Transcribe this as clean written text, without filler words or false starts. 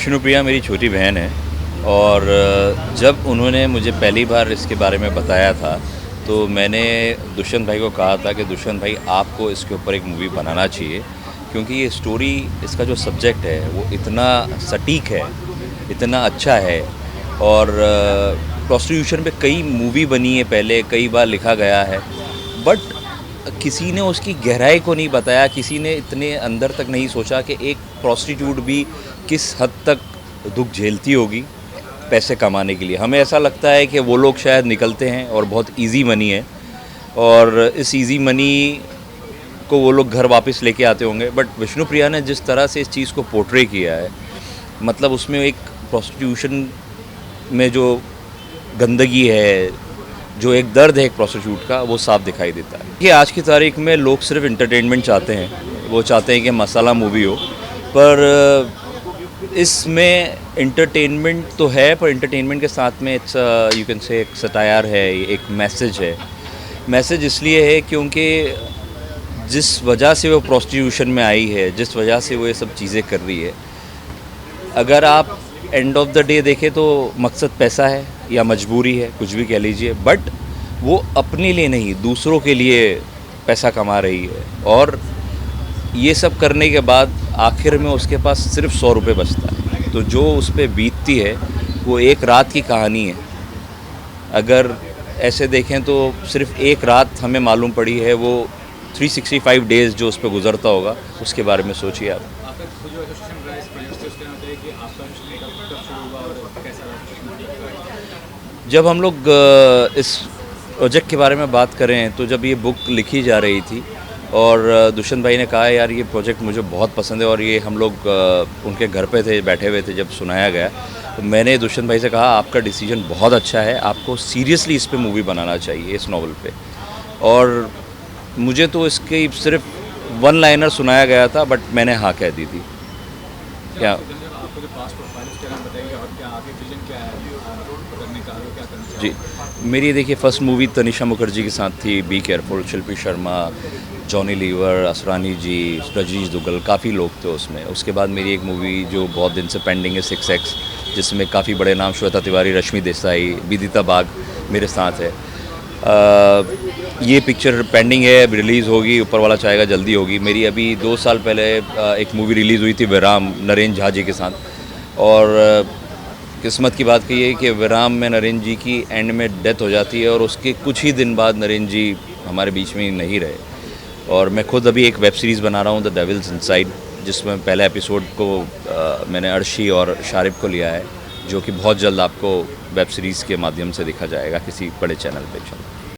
विष्णुप्रिया मेरी छोटी बहन है और जब उन्होंने मुझे पहली बार इसके बारे में बताया था तो मैंने दुष्यंत भाई को कहा था कि दुष्यंत भाई आपको इसके ऊपर एक मूवी बनाना चाहिए, क्योंकि ये स्टोरी, इसका जो सब्जेक्ट है वो इतना सटीक है, इतना अच्छा है। और प्रोस्टिट्यूशन पे कई मूवी बनी है पहले, कई बार लिखा गया है, बट किसी ने उसकी गहराई को नहीं बताया, किसी ने इतने अंदर तक नहीं सोचा कि एक प्रोस्टिट्यूट भी किस हद तक दुख झेलती होगी पैसे कमाने के लिए। हमें ऐसा लगता है कि वो लोग शायद निकलते हैं और बहुत इजी मनी है और इस इजी मनी को वो लोग घर वापस लेके आते होंगे, बट विष्णुप्रिया ने जिस तरह से इस चीज़ को पोर्ट्रे किया है, मतलब उसमें एक प्रोस्टिट्यूशन में जो गंदगी है, जो एक दर्द है एक प्रोस्टिट्यूट का, वो साफ दिखाई देता है। कि आज की तारीख में लोग सिर्फ एंटरटेनमेंट चाहते हैं, वो चाहते हैं कि मसाला मूवी हो, पर इसमें एंटरटेनमेंट तो है, पर एंटरटेनमेंट के साथ में इट्स यू कैन से एक सटायर है, एक मैसेज है। मैसेज इसलिए है क्योंकि जिस वजह से वो प्रोस्टिट्यूशन में आई है, जिस वजह से वो ये सब चीज़ें कर रही है, अगर आप एंड ऑफ द डे देखें तो मकसद पैसा है या मजबूरी है, कुछ भी कह लीजिए, बट वो अपने लिए नहीं, दूसरों के लिए पैसा कमा रही है। और ये सब करने के बाद आखिर में उसके पास सिर्फ 100 रुपये बचता है, तो जो उस पर बीतती है वो एक रात की कहानी है। अगर ऐसे देखें तो सिर्फ एक रात हमें मालूम पड़ी है, वो 365 डेज़ जो उस पर गुजरता होगा, उसके बारे में सोचिए आप। जब हम लोग इस प्रोजेक्ट के बारे में बात करें तो जब ये बुक लिखी जा रही थी और दुष्यंत भाई ने कहा यार ये प्रोजेक्ट मुझे बहुत पसंद है, और ये हम लोग उनके घर पे थे, बैठे हुए थे जब सुनाया गया, तो मैंने दुष्यंत भाई से कहा आपका डिसीजन बहुत अच्छा है, आपको सीरियसली इस पे मूवी बनाना चाहिए, इस नावल पे। और मुझे तो इसकी सिर्फ वन लाइनर सुनाया गया था, बट मैंने हाँ कह दी थी। क्या जी, मेरी देखिए फर्स्ट मूवी तनिषा मुखर्जी के साथ थी, बी केयरफुल। शिल्पी शर्मा, जॉनी लीवर, असरानी जी, रजनीश दुग्गल, काफ़ी लोग थे उसमें। उसके बाद मेरी एक मूवी जो बहुत दिन से पेंडिंग है, 6X, जिसमें काफ़ी बड़े नाम श्वेता तिवारी, रश्मि देसाई, विदिता बाग मेरे साथ है। ये पिक्चर पेंडिंग है, अब रिलीज़ होगी, ऊपर वाला चाहेगा जल्दी होगी। मेरी अभी 2 साल पहले एक मूवी रिलीज़ हुई थी विराम, नरेंद्र झा जी के साथ। और किस्मत की बात कही है कि विराम में नरेंद्र जी की एंड में डेथ हो जाती है और उसके कुछ ही दिन बाद नरेंद्र जी हमारे बीच में नहीं रहे। और मैं खुद अभी एक वेब सीरीज़ बना रहा हूँ, द डेविल्स इनसाइड, जिसमें पहले एपिसोड को मैंने अर्शी और शारिब को लिया है, जो कि बहुत जल्द आपको वेब सीरीज़ के माध्यम से दिखा जाएगा किसी बड़े चैनल पे।